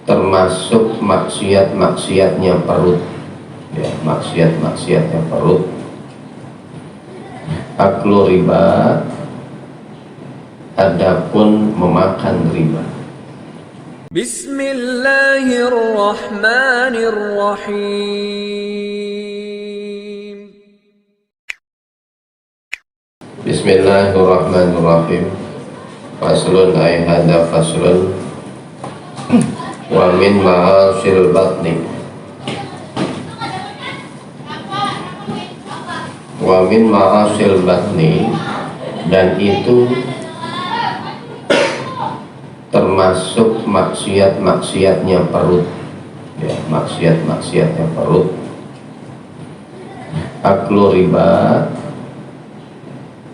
termasuk maksiat-maksiatnya perut, ya, maksiat-maksiatnya perut. Aklu riba, adapun memakan riba. Bismillahirrahmanirrahim. Bismillahirrahmanirrahim. Faslun ay hada faslun. Wa min ma'asil batni. Wa min ma'asil batni, dan itu termasuk maksiat-maksiatnya perut, ya, maksiat-maksiatnya perut. Aklu riba,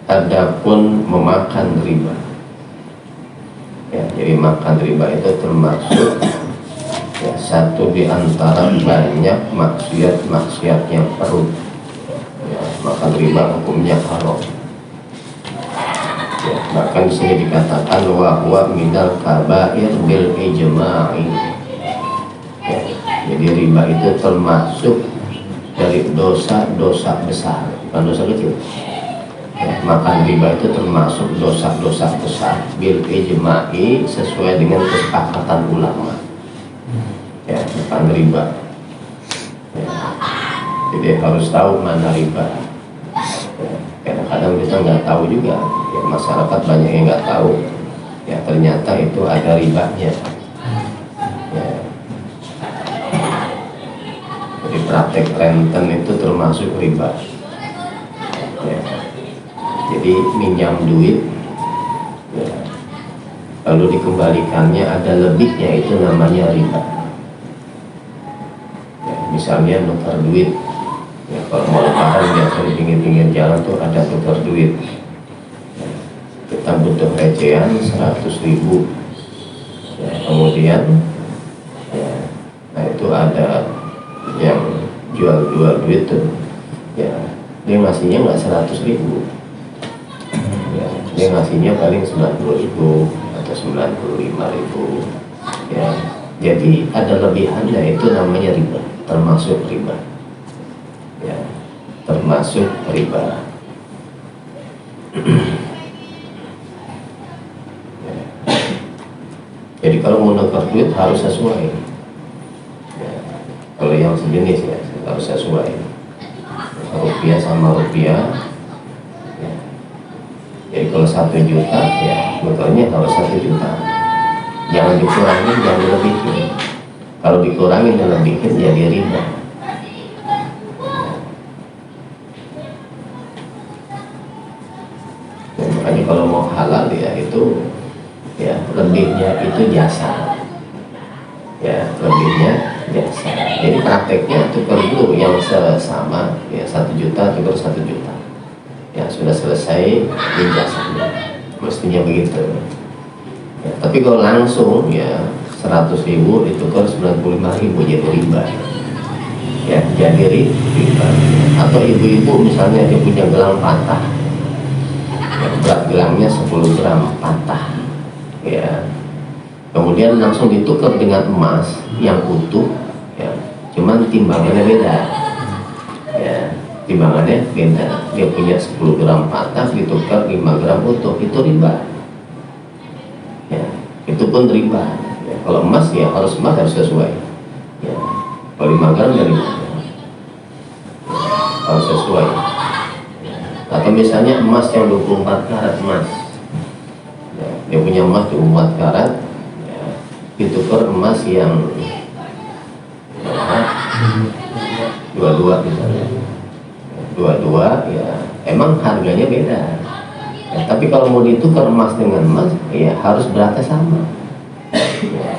adapun memakan riba, ya, jadi makan riba itu termasuk, ya, satu di antara banyak maksiat-maksiatnya perut. Ya, makan riba hukumnya haram. Ya, bahkan di sini dikatakan wa huwa minal kabair bil ijma'i. Ya, jadi riba itu termasuk dari dosa-dosa besar, bukan dosa kecil. Ya, makan riba itu termasuk dosa-dosa besar bil ijma'i, sesuai dengan kesepakatan ulama. Ya, makan riba. Ya, jadi harus tahu mana riba. Ya, kadang-kadang kita nggak tahu juga. Ya, masyarakat banyak yang nggak tahu. Ya, ternyata itu ada ribanya. Ya. Jadi praktek renten itu termasuk riba. Ya. Jadi minjam duit, ya, lalu dikembalikannya ada lebihnya, itu namanya riba. Ya, misalnya nuker duit. Ya, kalau mau lebaran biasa di pinggir-pinggir jalan tuh ada tukar duit. Ya, kita butuh recehan 100.000. Ya, kemudian, ya, nah itu ada yang jual duit tuh, ya, dia ngasihnya nggak 100.000. Ya, dia ngasihnya paling 90.000 atau 95.000. Ya, jadi ada lebihannya, itu namanya riba, termasuk riba. Ya, termasuk riba. Ya. Jadi kalau mau nuker duit harus sesuai. Ya. Kalau yang sejenis ya harus sesuai. Rupiah sama rupiah. Ya. Jadi kalau 1 juta ya nukernya harus 1 juta. Jangan dikurangin, jangan dilebihin. Kalau dikurangin dan lebihin jadi riba. Kalau mau halal ya itu, ya lebihnya itu jasa, ya lebihnya jasa. Jadi prakteknya tukar dulu yang sesama, ya 1 juta tukar 1 juta, ya sudah selesai jasanya, mestinya begitu. Ya, tapi kalau langsung ya 100.000 ditukar 95.000 jadi riba. Ya jadi riba. Atau ibu-ibu misalnya dia punya gelang patah, berat gelangnya 10 gram patah, ya, kemudian langsung ditukar dengan emas yang utuh, ya, cuman timbangannya beda, ya, timbangannya beda. Dia punya 10 gram patah ditukar 5 gram utuh, itu riba, ya, itu pun riba. Ya, kalau emas ya harus sesuai, ya, kalau 5 gram dari harus sesuai. Atau misalnya emas yang 24 karat emas, ya, dia punya emas 24 karat, ya, ditukar emas yang 22 misalnya, 22, ya emang harganya beda, ya, tapi kalau mau ditukar emas dengan emas ya harus beratnya sama, ya,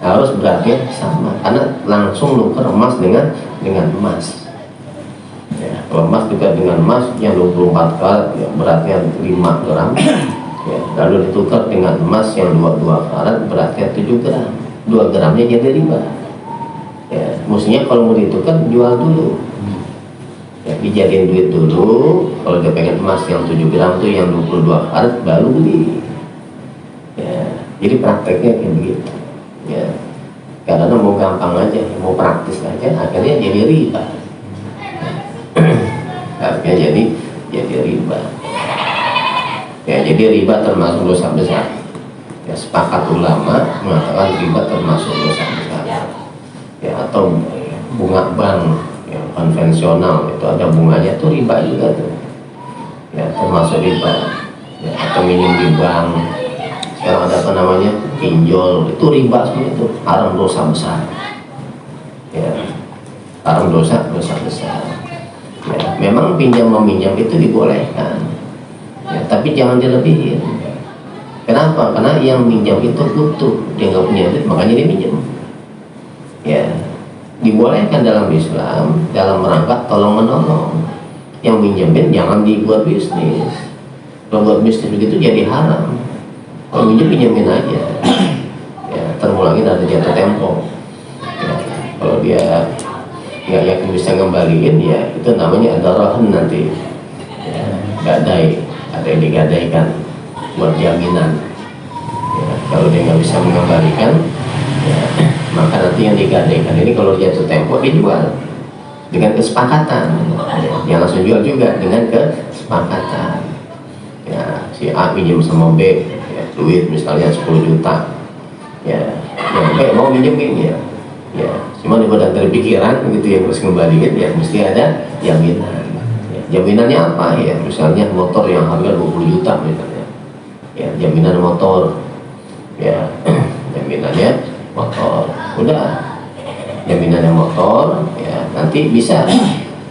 harus beratnya sama, karena langsung nuker emas dengan emas. Ya, kalau emas juga dengan emas yang 24 karat, ya, beratnya 5 gram, ya, lalu ditukar dengan emas yang 22 karat beratnya 7 gram, 2 gramnya jadi riba. Ya, mestinya kalau mau ditukar jual dulu, ya, dijadiin duit dulu. Kalau dia pengen emas yang 7 gram tuh yang 22 karat baru beli. Ya, jadi prakteknya kayak begitu. Ya, karena mau gampang aja, mau praktis aja, akhirnya jadi riba. Akhirnya jadi riba. Ya, jadi riba termasuk dosa besar. Ya, sepakat ulama mengatakan riba termasuk dosa besar. Ya, atau bunga bank yang konvensional itu ada bunganya tuh riba juga tuh. Ya, termasuk riba. Ya, atau minjem di bank. Sekarang ada apa namanya, pinjol, itu riba semua, itu haram, dosa besar. Ya, haram, dosa besar. Ya, memang pinjam meminjam itu dibolehkan, ya, tapi jangan dilebihin. Kenapa? Karena yang minjam itu butuh, dia nggak punya duit, makanya dia minjam. Ya, dibolehkan dalam Islam dalam rangka tolong menolong. Yang minjemin jangan dibuat bisnis. Kalau buat bisnis begitu jadi haram. Kalau minjem pinjamin aja, ya, terulangin ada jatuh tempo. Ya, kalau dia nggak yakin bisa ngembaliin, ya itu namanya ada rohan nanti, ya, gadai, ada yang digadaikan buat jaminan. Ya, kalau dia nggak bisa mengembalikan, ya, maka nanti yang digadaikan ini kalau jatuh tempo dijual dengan kesepakatan. Ya, yang langsung jual juga dengan kesepakatan. Ya, si A pinjam sama B, duit misalnya 10 juta, ya yang baik mau minjemin, ya cuma daripada terpikiran gitu yang harus kembaliin, ya mesti ada jaminan. Ya, jaminannya apa? Ya misalnya motor yang harga 20 juta misalnya, ya jaminan motor, ya jaminannya motor, udah jaminannya motor, ya nanti bisa,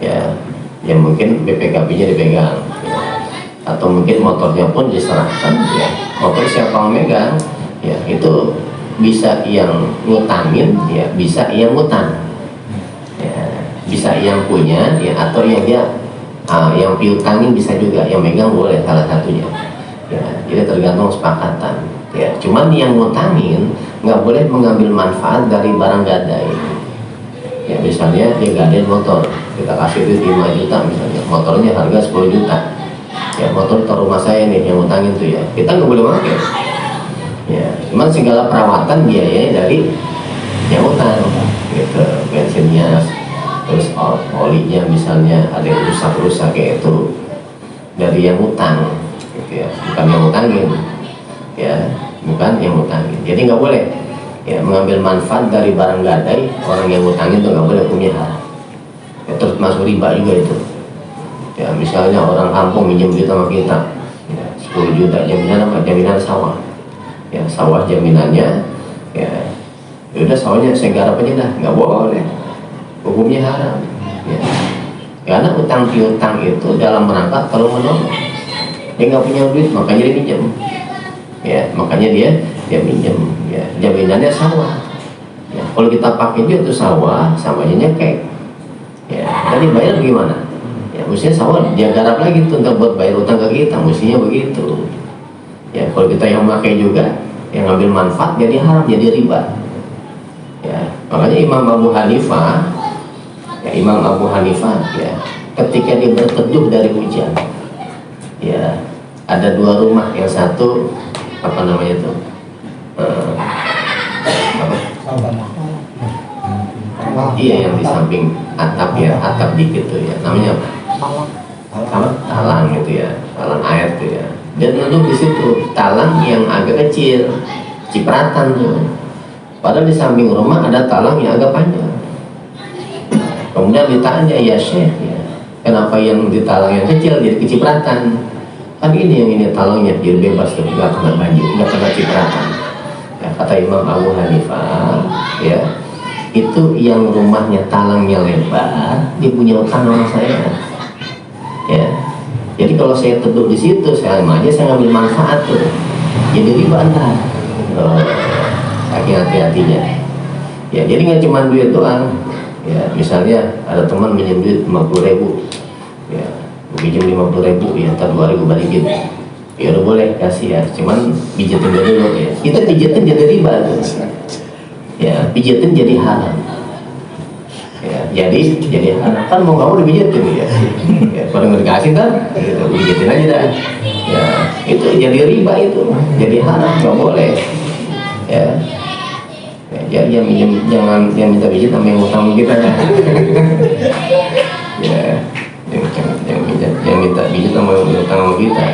ya yang mungkin BPKB-nya dipegang, ya, atau mungkin motornya pun diserahkan, ya motor siapa yang megang, ya itu bisa yang ngutangin, ya bisa yang ngutang, ya bisa yang punya, ya atau yang dia yang piutangin bisa juga, yang megang boleh salah satunya, ya jadi tergantung sepakatan. Ya cuman yang ngutangin nggak boleh mengambil manfaat dari barang gadai. Ya misalnya dia gadain motor, kita kasih duit 5 juta misalnya, motornya harga 10 juta. Ya motor ke rumah saya nih yang ngutangin tuh, ya kita nggak boleh pakai. Ya cuman segala perawatan biayanya dari yang utang, gitu, bensinnya, terus olinya misalnya ada yang rusak kayak itu dari yang utang, gitu ya, bukan yang ngutangin, ya bukan yang ngutangin. Jadi nggak boleh, ya mengambil manfaat dari barang gadai orang yang ngutangin tuh nggak boleh punya hak. Ya, terus masuk riba juga itu. Ya misalnya orang kampung minjem duit sama kita, ya, 10 juta, jaminan apa? Jaminan sawah. Ya sawah jaminannya, ya udah sawahnya saya garap aja dah, nggak boleh, hukumnya haram. Ya. Karena utang piutang itu dalam rangka kalau menolong, dia nggak punya duit makanya dia minjem, ya makanya dia minjem, ya jaminannya sawah. Ya, kalau kita pakai dia tuh sawah samanya nyekek, ya tadi bayar gimana? Ya mestinya sawah dia garap lagi tuh untuk buat bayar utang ke kita, mestinya begitu. Ya kalau kita yang pakai juga, yang ngambil manfaat, jadi haram, jadi riba. Ya makanya Imam Abu Hanifah, ya ketika dia berteduh dari hujan, ya ada 2 rumah, yang satu apa namanya tuh, iya yang di samping atap, ya atap dikit tuh, ya namanya apa? Talang gitu ya, talang air tuh ya. Dan duduk di situ, talang yang agak kecil, cipratan tuh. Padahal di samping rumah ada talang yang agak panjang. Kemudian ditanya, ya Syekh, ya, kenapa yang di talang yang kecil jadi kecipratan? Kan ini yang ini talangnya jadi bebas tuh, nggak kena banjir, nggak kena cipratan. Ya, kata Imam Abu Hanifah, ya itu yang rumahnya talangnya lebar, dia punya utang sama saya. Ya, jadi kalau saya teduh di situ, saya aja saya ngambil manfaat tuh, jadi riba ntar. Hati-hatinya. Ya, jadi nggak cuma duit doang. Ya, misalnya ada teman minjem duit 50.000, ya, pinjam 50.000, ya, ntar 2.000 balikin. Ya udah boleh kasih, ya, cuman pijetin dulu, ya. Kita pijetin jadi riba tuh. Ya, pijetin jadi haram. Ya, jadi kan mau nggak mau dipijetin, ya. Ya kalau nggak dikasih kan, gitu, pijetin aja dah. Ya, itu jadi riba itu, jadi haram, nggak boleh. Ya, ya jangan yang minta pijit sama yang utang kita ya. Ya, yang minta pijit sama yang utang sama kita.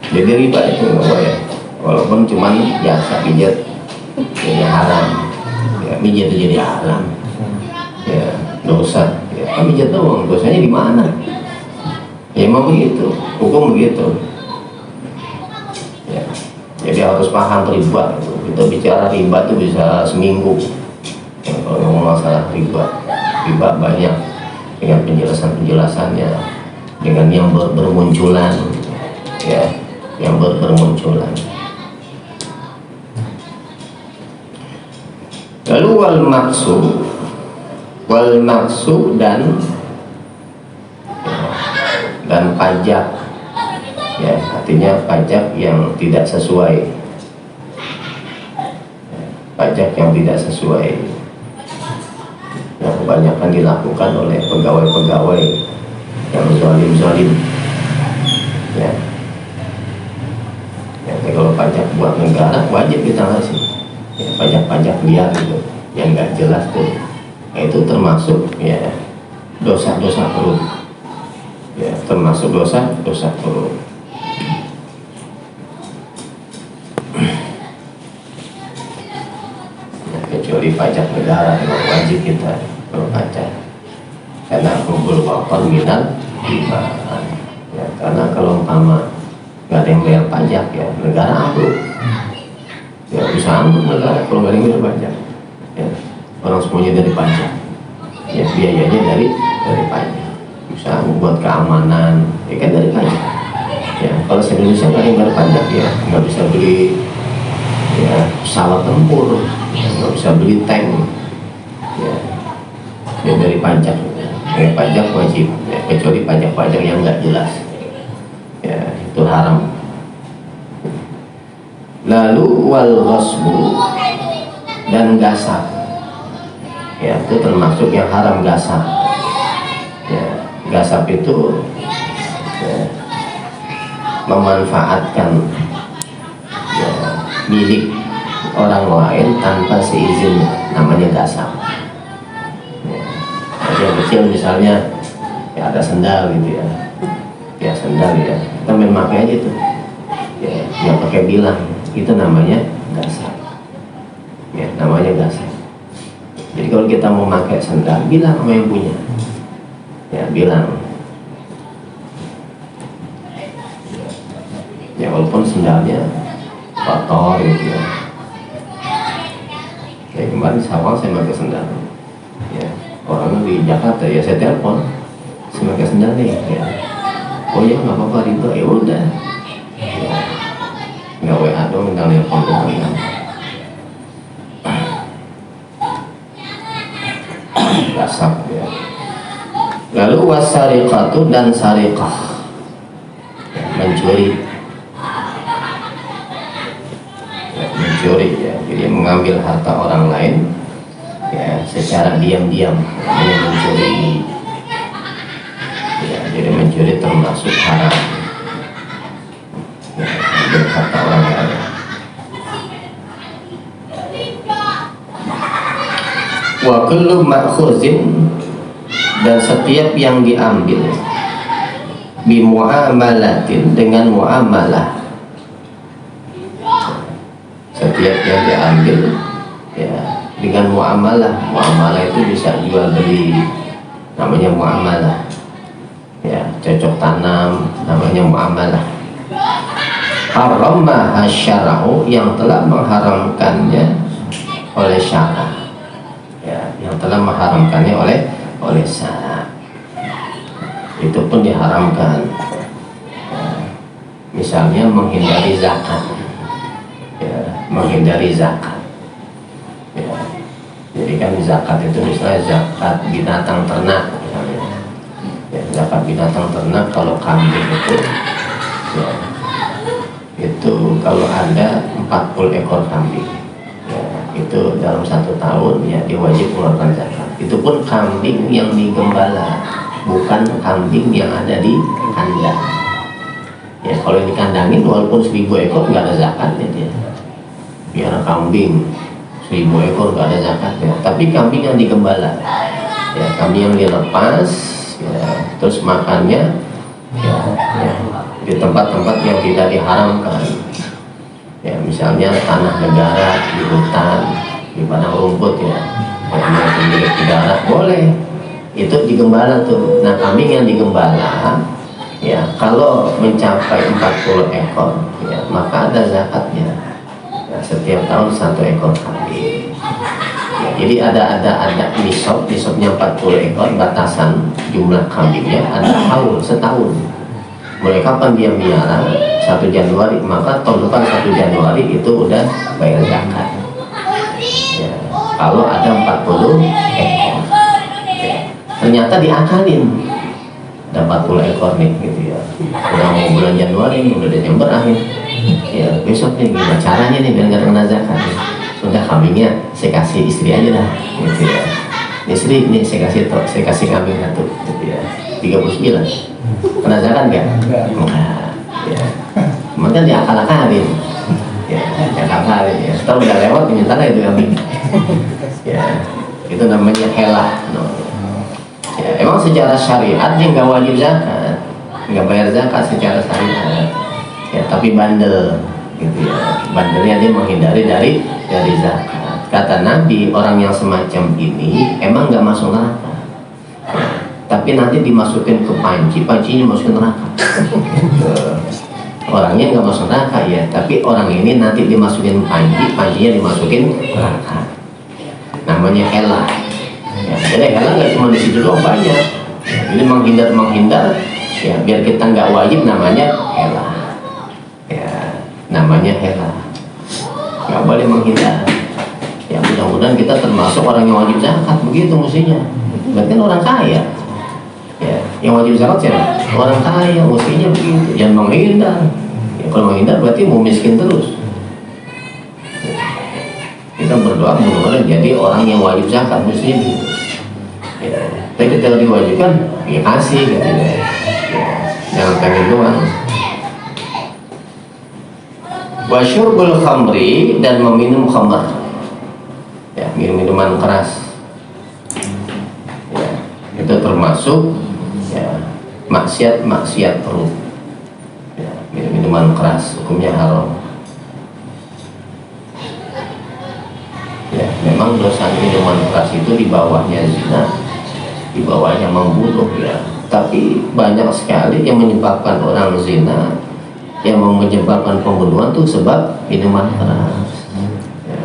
Jadi riba itu nggak boleh, walaupun cuman jasa pijat ya haram, ya pijat itu jadi haram, ya dosa, ya kan pijat doang, dosanya di mana? Ya emang begitu, hukum begitu. Ya, jadi harus paham riba. Kita bicara riba itu bisa seminggu. Ya, kalau ngomong masalah riba banyak dengan penjelasannya, dengan yang bermunculan, ya, yang bermunculan. Lalu wal maksud dan pajak, ya, artinya pajak yang tidak sesuai, yang kebanyakan dilakukan oleh pegawai-pegawai yang zalim, ya. Ya, kalau pajak buat negara wajib kita ngasih, ya, pajak-pajak liar gitu, yang nggak jelas tuh, nah, itu termasuk ya dosa-dosa perut. Ya, termasuk dosa perut. Ya, kecuali pajak negara memang wajib kita berpajak, karena kumpul wakon minal iman. Ya, karena kalau umpama nggak ada yang bayar pajak, ya negara ambruk. Ya bisa ambruk negara kalau nggak ada yang bayar pajak. Ya, orang semuanya dari pajak. Ya biayanya dari pajak. Bisa buat keamanan, ya kan dari pajak. Ya kalau di Indonesia nggak ada yang bayar pajak, ya nggak bisa beli ya pesawat tempur, nggak bisa beli tank, ya dari pajak. Ya, pajak wajib, ya, kecuali pajak-pajak yang nggak jelas, ya itu haram. Lalu wal ghasbu dan gasap, ya itu termasuk yang haram, gasap. Ya, gasap itu ya, memanfaatkan ya, milik orang lain tanpa seizin, namanya gasap. Yang kecil misalnya ya ada sendal gitu ya sendal ya kita main pakai aja tuh, ya nggak pakai bilang, itu namanya gasap, ya namanya gasap. Jadi kalau kita mau pakai sendal, bilang sama yang punya, ya bilang, ya walaupun sendalnya kotor gitu ya. Kayak kemarin sawal saya pakai sendal, ya orangnya di Jakarta, ya saya telepon, saya pakai sendal nih, ya oh ya nggak apa-apa riba, ya udah, ya nggak WA dong, tinggal telepon doang ya. Gasap ya. Lalu wasariqatu dan sariqah, ya, mencuri ya, jadi mengambil harta orang lain ya secara diam-diam, namanya mencuri. Ya, jadi mencuri termasuk haram, ya, ambil harta orang lain. Wa kullu ma'khuzin, dan setiap yang diambil bi muamalatin, dengan muamalah, setiap yang diambil ya dengan muamalah itu bisa jual beli, namanya muamalah, ya cocok tanam, namanya muamalah. Haramah syara'u, yang telah mengharamkannya oleh syara', ya yang telah mengharamkannya oleh syara', itu pun diharamkan. Ya, misalnya menghindari zakat, ya menghindari zakat. Jadi kan zakat itu misalnya zakat binatang ternak misalnya. Ya, zakat binatang ternak kalau kambing itu ya, itu kalau ada 40 ekor kambing ya, itu dalam 1 tahun ya dia wajib mengeluarkan zakat. Itu pun kambing yang digembala, bukan kambing yang ada di kandang. Ya kalau dikandangin walaupun 1000 ekor nggak ada zakatnya dia. Biar kambing 1000 ekor nggak ada zakatnya. Tapi kambing yang digembala, ya kambing yang dilepas, ya, terus makannya ya, ya, di tempat-tempat yang tidak diharamkan, ya misalnya tanah negara, di hutan, di padang rumput, ya yang pemilik negara boleh itu digembala tuh. Nah kambing yang digembala ya kalau mencapai 40 ekor ya maka ada zakatnya ya, setiap tahun 1 ekor kambing ya, jadi ada nisabnya 40 ekor, batasan jumlah kambingnya ada haul setahun. Mulai kapan dia miara? 1 Januari, maka tahun depan 1 Januari itu udah bayar zakat ya, kalau ada 40 ekor ya. Ternyata diakalin ada 40 ekor nih gitu ya, udah mau bulan Januari nih, udah Desember akhir ya, besok nih gimana caranya nih biar nggak kena zakat nih? Udah kambingnya saya kasih istri aja dah gitu ya, istri nih saya kasih kambing 1 gitu ya, 39 kena zakat nggak? Enggak ya, makanya diakal-akalin ya, diakal-akalin ya, setelah udah lewat minta itu kambing ya, itu namanya helah no. Ya, emang secara syariat dia nggak wajib zakat, nggak bayar zakat secara syariat ya, tapi bandel gitu ya, bandelnya dia menghindari dari zakat. Kata Nabi, orang yang semacam ini emang nggak masuk neraka ya, tapi nanti dimasukin ke pancinya masukin neraka orangnya nggak masuk neraka ya, tapi orang ini nanti dimasukin pancinya dimasukin neraka, namanya helah ya. Jadi helah nggak cuma di situ doang, banyak. Jadi menghindar ya, biar kita nggak wajib, namanya helah ya, namanya helah, nggak boleh menghindar ya. Mudah-mudahan kita termasuk orang yang wajib zakat, begitu mestinya. Berarti kan orang kaya ya, yang wajib zakat siapa? Orang kaya, mestinya begitu, jangan menghindar ya. Kalau menghindar berarti mau miskin terus. Kita berdoa mudah-mudahan jadi orang yang wajib zakat mestinya gitu ya. Tapi ketika diwajibkan ya kasih gitu ya, jangan pengen doang. Wa syurbul khamri, dan meminum khamr ya, minuman keras ya, itu termasuk ya maksiat perut ya, minuman keras hukumnya haram ya. Memang dosa minuman keras itu di bawahnya zina, di bawahnya membunuh ya, tapi banyak sekali yang menyebabkan orang zina, yang menyebabkan pembunuhan tuh sebab minuman keras ya.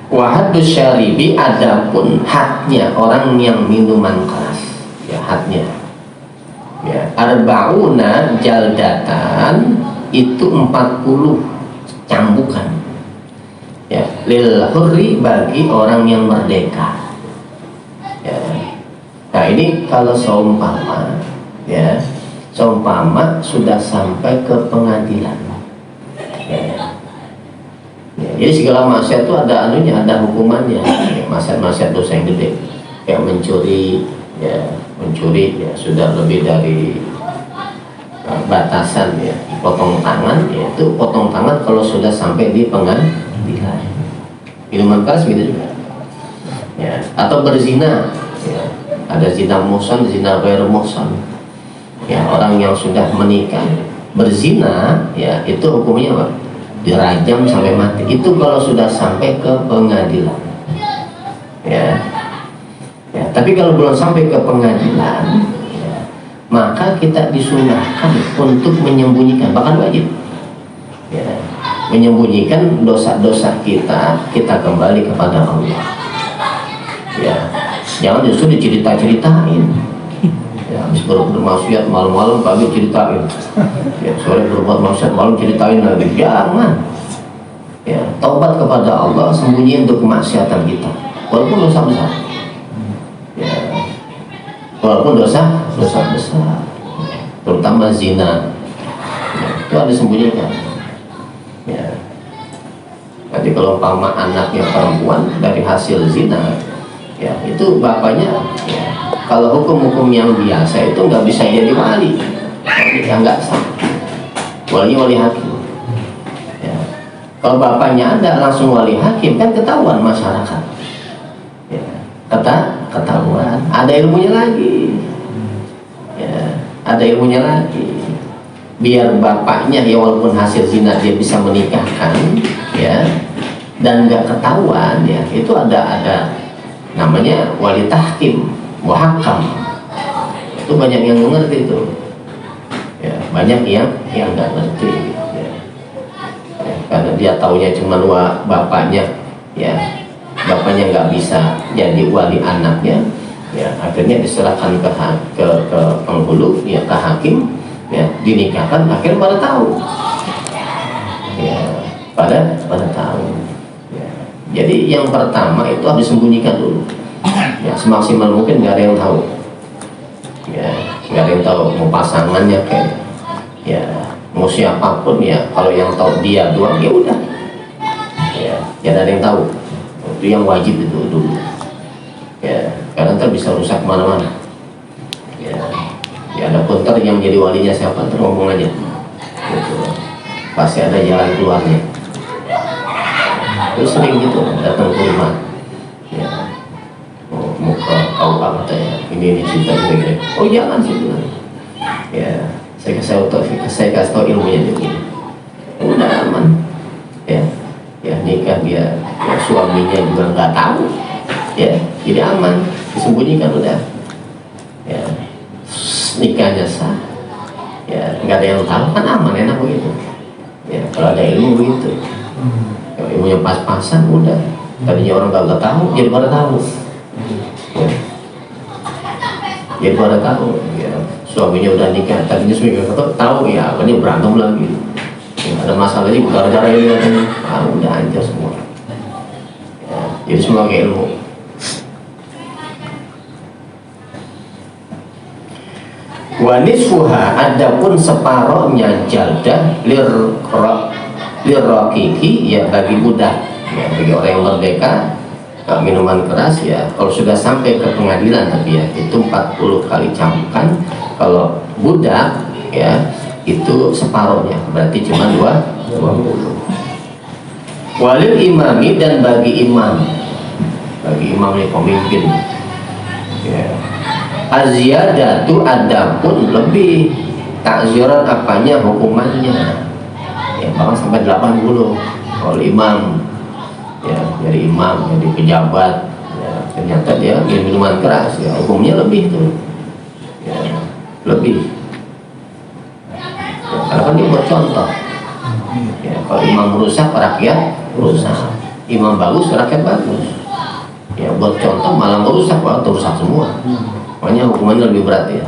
Wahadus syaribi, adapun hadnya orang yang minuman keras ya, hadnya ya, arba'una jaldatan, itu 40 cambukan ya, lil hurri, bagi orang yang merdeka ya. Nah ini kalau seumpama ya, seumpama sudah sampai ke pengadilan ya. Ya, jadi segala maksiat itu ada anunya, ada hukumannya ya, maksiat dosa yang gede kayak mencuri ya, sudah lebih dari batasan ya, potong tangan ya, itu potong tangan kalau sudah sampai di pengadilan. Minuman keras gitu juga ya, atau berzina ya, ada zina muhsan, zina ghairu muhsan ya, orang yang sudah menikah berzina ya, itu hukumnya apa? Dirajam sampai mati. Itu kalau sudah sampai ke pengadilan ya. Ya, tapi kalau belum sampai ke pengadilan ya, maka kita disunahkan untuk menyembunyikan, bahkan wajib ya, menyembunyikan dosa-dosa kita kembali kepada Allah ya. Jangan justru dicerita-ceritain ya, habis berbuat maksiat malam-malam pagi ceritain ya, sore berbuat maksiat malam ceritain lagi. Jangan ya, taubat kepada Allah, sembunyiin untuk kemaksiatan kita walaupun dosa besar ya, walaupun dosa besar terutama zina ya, itu ada sembunyikan ya. Nanti kalau umpama anaknya perempuan dari hasil zina ya, itu bapaknya ya, kalau hukum-hukum yang biasa itu nggak bisa jadi wali ya, nggak sah, wali hakim ya. Kalau bapaknya ada langsung wali hakim kan ketahuan masyarakat. Ya, ketahuan. Ada ilmunya lagi. Ya, ada ilmunya lagi. Biar bapaknya ya walaupun hasil zina dia bisa menikahkan, ya, dan nggak ketahuan, ya, itu ada namanya wali tahkim, muhakam. Itu banyak yang mengerti itu. Ya, banyak yang nggak ngerti. Karena dia taunya cuma bapaknya, ya, bapaknya nggak bisa jadi wali anaknya, ya, akhirnya diserahkan ke penghulu, ya, ke hakim, ya, dinikahkan, akhirnya pada tahu, ya, pada tahu, ya. Jadi yang pertama itu harus disembunyikan dulu, ya, semaksimal mungkin nggak ada yang tahu, ya, nggak ada yang tahu mau pasangannya kayak, ya, mau siapapun, ya, kalau yang tahu dia doang ya udah, ya, jangan ada yang tahu. Itu yang wajib itu dulu, ya, karena ntar bisa rusak kemana-mana, ya, ya, ada pun ntar yang jadi walinya siapa ntar ngomong aja, gitu. Pasti ada jalan keluarnya. Itu sering gitu datang ke rumah, ya, mau ke KUA katanya ini cerita gini, oh jangan sih bilang, ya. Saya kasih tahu ilmunya begini, udah aman, ya, ya, nikah dia, ya, suaminya juga nggak tahu, ya, jadi aman, disembunyikan udah, ya, nikahnya sah, ya, nggak ada yang tahu kan aman, enak begitu, ya, kalau ada ilmu begitu, kalau ilmunya pas-pasan udah, tadinya orang nggak tahu jadi pada tahu, ya, jadi pada tahu, ya. Suaminya udah nikah, tadinya suaminya tahu, ya, akhirnya berantem lagi, ya, ada masalah juga gara-gara ini katanya, udah hancur semua, ya, jadi semua kayak ilmu. Wanisfuha, adapun separohnya jaldah lirraqiki, ya, bagi budak, ya, bagi orang yang merdeka. Minuman keras, ya, kalau sudah sampai ke pengadilan tapi, ya, itu 40 kali cambukan. Kalau budak, ya, itu separohnya, berarti cuma 20. Walil imami, dan bagi imam yang pemimpin, ya, aziyadatu, adapun lebih, takziran apanya, hukumannya, ya, bahkan sampai 80 kalau imam, ya, jadi imam, jadi pejabat, ya, ternyata dia minuman keras, ya, hukumnya lebih tuh, ya, lebih, ya, karena kan dia bercontoh, ya, kalau imam merusak, rakyat merusak, imam bagus, rakyat bagus, ya, buat contoh malah merusak, malah merusak semua, makanya hukumannya lebih berat, ya.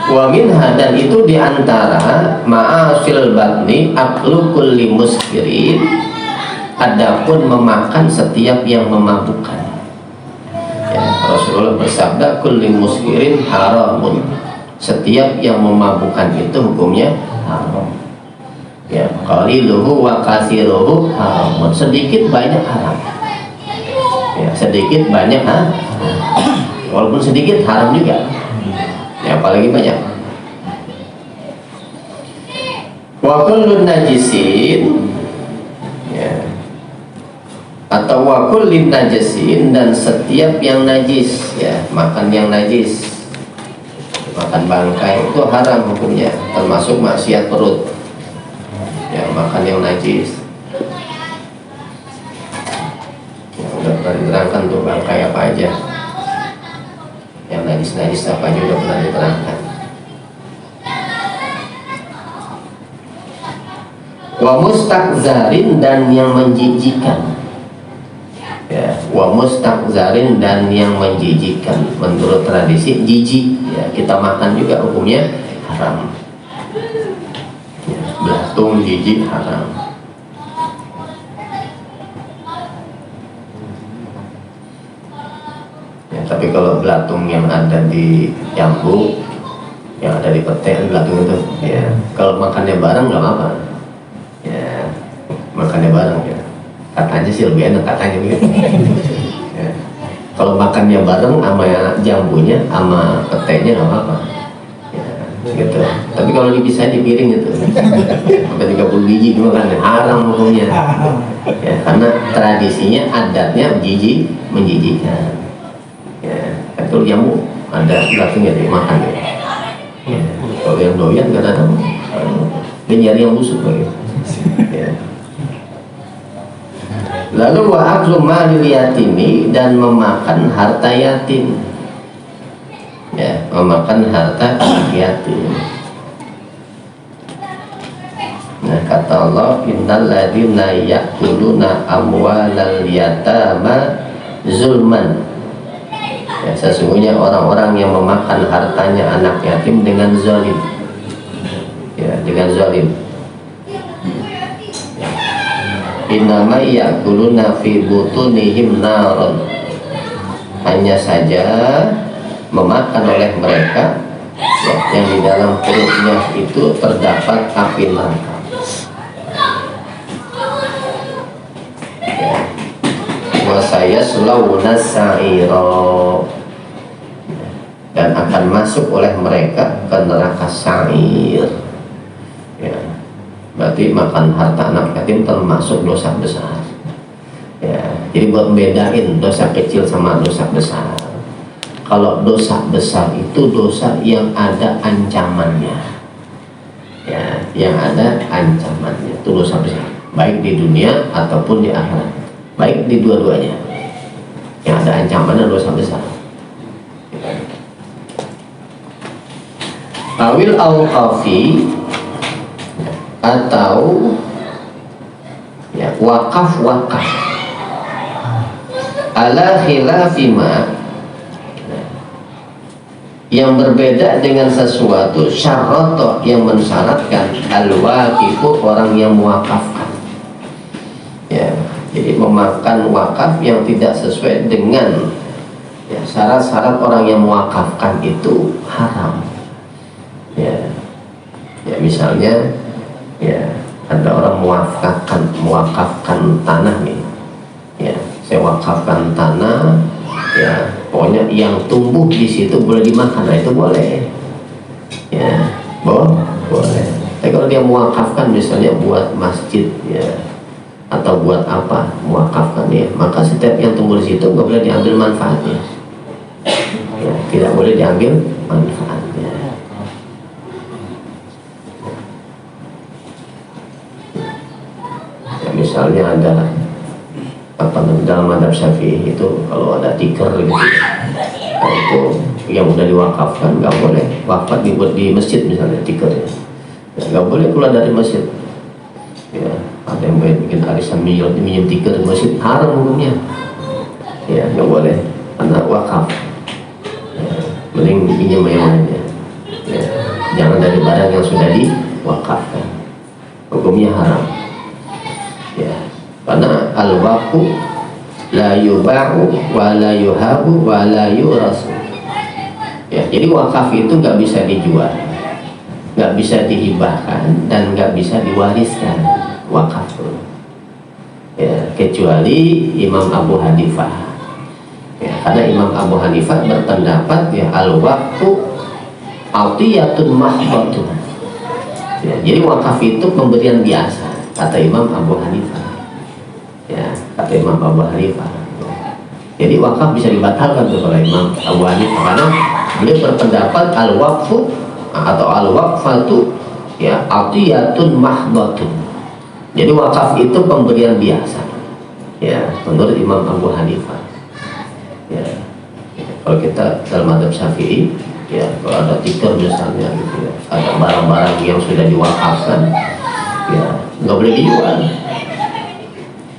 Wa minha, dan itu diantara ma'asil batni aklu kulli muskirin, adapun memakan setiap yang memabukkan, ya, Rasulullah bersabda kulli muskirin haramun, setiap yang memabukkan itu hukumnya haram, ya, qaliluhu wa katsiruhu haramun, sedikit banyak haram, ya, sedikit banyak walaupun sedikit haram juga, ya, apalagi banyak. Wa kullu najisin, ya, atau wa kulli najisin, dan setiap yang najis, ya, makan yang najis, makan bangkai itu haram hukumnya, termasuk maksiat perut, ya, makan yang najis, ya, udah pernah diterangkan tuh bangkai apa aja, yang najis-najis apa aja udah pernah diterangkan. Wa mustakzarin, dan yang menjijikan, ya, wa mustakzarin, dan yang menjijikan, menurut tradisi jijik, ya, kita makan juga hukumnya haram, ya, belatung jijik haram. Ya, tapi kalau belatung yang ada di jambu, yang ada di pete, belatung itu, ya, kalau makannya bareng nggak apa-apa, ya, makannya bareng, ya, katanya sih lebih enak katanya begitu. Ya. Kalau makannya bareng sama jambunya sama petenya nggak apa-apa, ya, gitu. Tapi kalau dipisahin di piring itu sampai 30 biji juga kan haram hukumnya. Ya, karena tradisinya adatnya menjijikkan. Ya, kan kalau jamu ada racunnya dimakan ya. Ya, kalau yang doyan kan ada dia nyari yang busuk lagi. Ya. Lalu wa aklu malil yatimi, dan memakan harta yatim. Ya, memakan harta yatim. Nah, kata Allah, innal ladzina ya'kuluna amwalal yatama zulman. Ya, sesungguhnya orang-orang yang memakan hartanya anak yatim dengan zalim. Ya, dengan zalim. Innama ya'kuluna fi butunihim naron. Hanya saja memakan oleh mereka ya, yang di dalam perutnya itu terdapat api neraka. Saya selawuna sa'iro, dan akan masuk oleh mereka ke neraka sa'ir. Ya, berarti makan harta anak yatim termasuk dosa besar. Ya, jadi buat bedain dosa kecil sama dosa besar. Kalau dosa besar itu dosa yang ada ancamannya. Ya, yang ada ancamannya itu dosa besar, baik di dunia ataupun di akhirat. Baik di dua-duanya yang ada ancaman dosa besar. Awil awqafi, atau ya wakaf ala khilafima, yang berbeda dengan sesuatu syarato yang mensyaratkan al-waqifu, orang yang mewakafkan. Ya, jadi memakan wakaf yang tidak sesuai dengan ya, syarat-syarat orang yang mewakafkan itu haram. Ya, ya misalnya ya ada orang mewakafkan tanah nih. Ya, saya wakafkan tanah. Ya, pokoknya yang tumbuh di situ boleh dimakan, nah itu boleh. Ya, boleh. Tapi kalau dia mewakafkan misalnya buat masjid ya, atau buat apa mewakafkan ya, maka setiap yang tumbuh di situ nggak boleh diambil manfaatnya. Ya, tidak boleh diambil manfaatnya. Ya, misalnya ada apa dalam madhab Syafi'i itu kalau ada tikar gitu, nah itu yang udah diwakafkan nggak boleh wakaf dibuat di masjid misalnya tikarnya, ya, nggak boleh keluar dari masjid. Ya, ada yang bikin arisan minjem tikar di masjid, haram hukumnya. Ya, nggak boleh karena wakaf. Ya, mending pinjam yang lainnya. Ya, jangan dari barang yang sudah diwakafkan, hukumnya haram. Ya, karena al-waqfu la yuba'u wa la yuhabu wa la yurasu. Ya, jadi wakaf itu nggak bisa dijual, nggak bisa dihibahkan, dan nggak bisa diwariskan wakaf itu. Ya, kecuali Imam Abu Hanifah. Ya, karena Imam Abu Hanifah berpendapat ya al-waqfu atiyatun mahdhatun. Ya, jadi wakaf itu pemberian biasa, kata Imam Abu Hanifah. Ya, kata Imam Abu Hanifah. Jadi wakaf bisa dibatalkan oleh Imam Abu Hanifah karena beliau berpendapat al-waqfu atau al-waqfatu ya atiyatun mahdhatun. Jadi wakaf itu pemberian biasa. Ya, menurut Imam Abu Hanifah. Ya. Kalau kita dalam madhab Syafi'i, ya kalau ada tikar misalnya gitu ya, ada barang-barang yang sudah diwakafkan, ya nggak boleh dijual.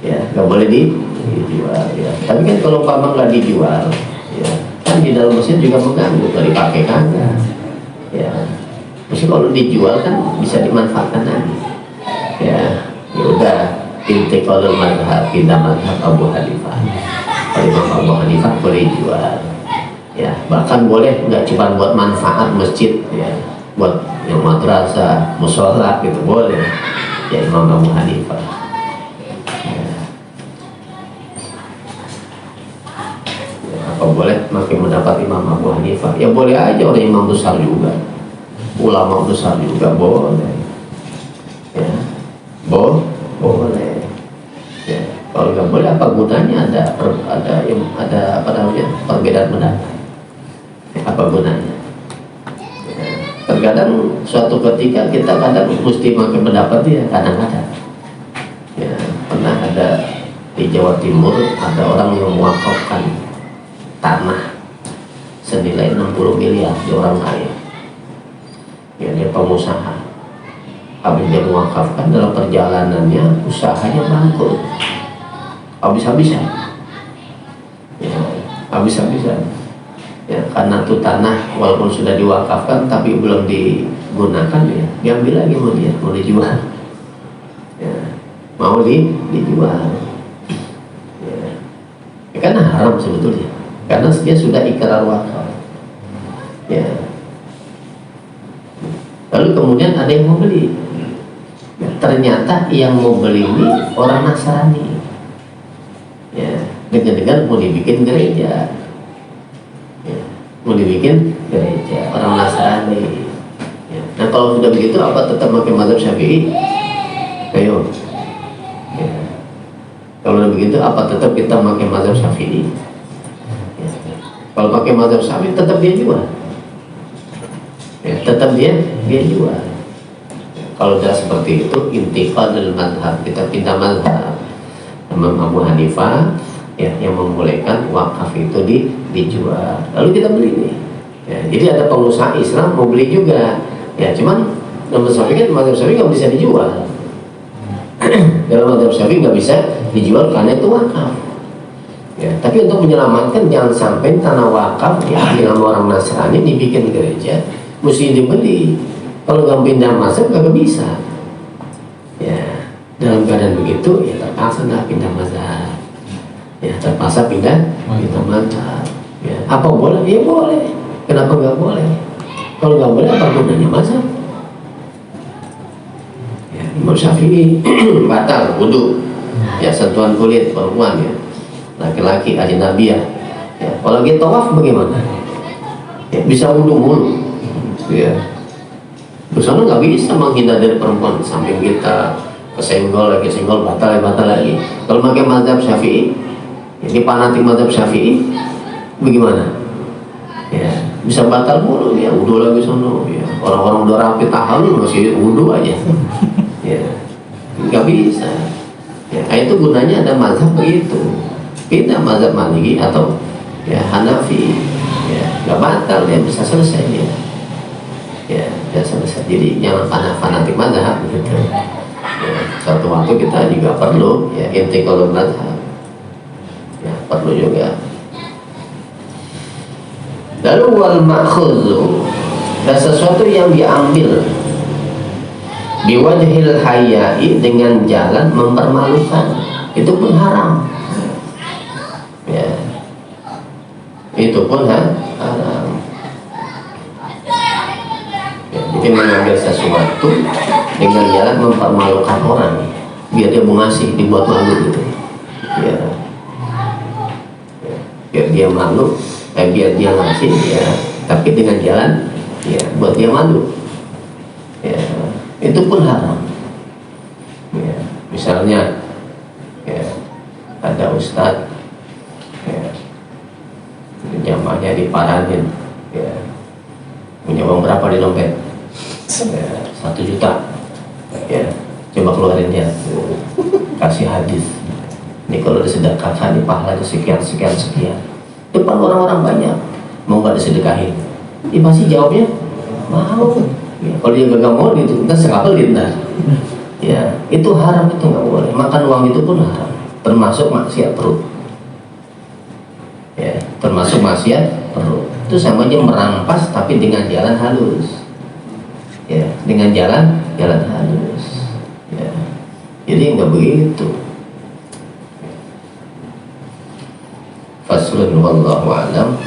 Ya, nggak boleh dijual. Ya. Tapi kan kalau umpama nggak dijual, ya kan di dalam mesin juga mengganggu, nggak dipakai kagak. Ya, mesti kalau dijual kan bisa dimanfaatkan lagi. Ya, ya udah intiqalul madhab, pindah madhab Abu Hanifah. Kalau Imam Abu Hanifah boleh jual. Ya, bahkan boleh nggak cuma buat manfaat masjid, ya, buat yang madrasah, musola gitu boleh. Ya Imam Abu Hanifah. Apa boleh makin mendapat Imam Abu Hanifah? Ya boleh aja, orang imam besar juga ulama besar juga boleh, ya, boleh, ya. Kalau nggak boleh apa gunanya ada apa namanya perbedaan pendapat? Apa gunanya? Ya. Terkadang suatu ketika kita kadang mesti pakai pendapat dia, kadang-kadang. Ya, pernah ada di Jawa Timur ada orang yang mewakafkan tanah senilai 60 miliar di orang kaya. Ya, dia pengusaha. Habis dia mewakafkan, dalam perjalanannya usahanya bangkrut. Habis-habisan. Ya, habis-habisan. Ya, karena itu tanah walaupun sudah diwakafkan tapi belum digunakan, ya diambil lagi mau dijual. Ya, mau dijual. Ya, karena haram sebetulnya. Karena dia sudah ikrar wakaf. Ya. Lalu kemudian ada yang mau beli. Ya, ternyata yang mau beli ini orang Nasrani. Ya, dengan mau dibikin gereja. Ya, mau dibikin gereja orang Nasrani. Ya. Nah kalau sudah begitu apa tetap pakai mazhab Syafi'i? Ayo. Ya. Kalau begitu apa tetap kita pakai mazhab Syafi'i? Ya. Kalau pakai mazhab Syafi'i tetap dia jual. Ya, tetap dia jual. Kalau sudah seperti itu intiqadul madhab, kita pindah madhab. Imam Abu Hanifah ya, yang membolehkan wakaf itu dijual. Lalu kita beli nih. Ya, jadi ada pengusaha Islam mau beli juga. Ya, cuman dalam mazhab Syafi'i nggak bisa dijual. Dalam mazhab Syafi'i nggak bisa dijual karena itu wakaf. Ya, tapi untuk menyelamatkan jangan sampai tanah wakaf diambil sama orang Nasrani dibikin gereja, mesti dibeli. Kalau nggak pindah mazhab nggak bisa. Ya, dalam keadaan begitu ya terpaksa nggak pindah mazhab. Ya, terpaksa pindah mazhab. Ya, apa boleh? Ya boleh. Kenapa nggak boleh? Kalau nggak boleh apa gunanya mazhab? Ya, Imam Syafi'i batal wudu. Ya, sentuhan kulit perempuan ya. Laki-laki ajnabiyah. Ya, kalau lagi tawaf bagaimana? Ya, bisa wudu mulu. Ya. Bersama nggak bisa menghindar dari perempuan di samping kita, kesenggol batal lagi. Kalau pakai mazhab Syafi'i, ini fanatik mazhab Syafi'i, bagaimana? Ya, bisa batal mulu dia, wudu lagi sono. Ya. Orang-orang udah rapi tahalul masih wudu aja. Ya, nggak bisa. Ya, itu gunanya ada mazhab begitu. Kita mazhab Maliki atau ya Hanafi, ya nggak batal dia bisa selesai dia. Ya, selesai. Jadi jangan fanatik mazhab gitu. Ya, suatu waktu kita juga perlu ya intiqadul mazhab. Ya, perlu juga. Lalu wal ma'khudhu, dan sesuatu yang diambil biwajhil hayai, dengan jalan mempermalukan, itu pun haram. Ya. Itu pun haram. Jadi mengambil sesuatu dengan jalan mempermalukan orang, biar dia mau ngasih, dibuat malu gitu. Biar dia malu, biar dia ngasih ya, tapi dengan jalan ya buat dia malu. Ya, itu pun haram. Ya, misalnya ya, ada ustadz ya, jamaahnya diparanin ya, punya uang berapa di dompet? Ya, 1 juta ya, coba keluarin dia, kasih hadis ini kalau disedekahkan ini pahalanya sekian depan orang-orang banyak, mau nggak disedekahin? Dia pasti jawabnya mau ya. Kalau dia gak mau gitu kita sekapel dia. Ya, itu haram, itu nggak boleh. Makan uang itu pun haram, termasuk maksiat perut ya, termasuk maksiat perut. Itu sama aja merampas tapi dengan jalan halus. Ya, dengan jalan halus. Ya. Jadi nggak begitu. Faslun wallahu a'lam.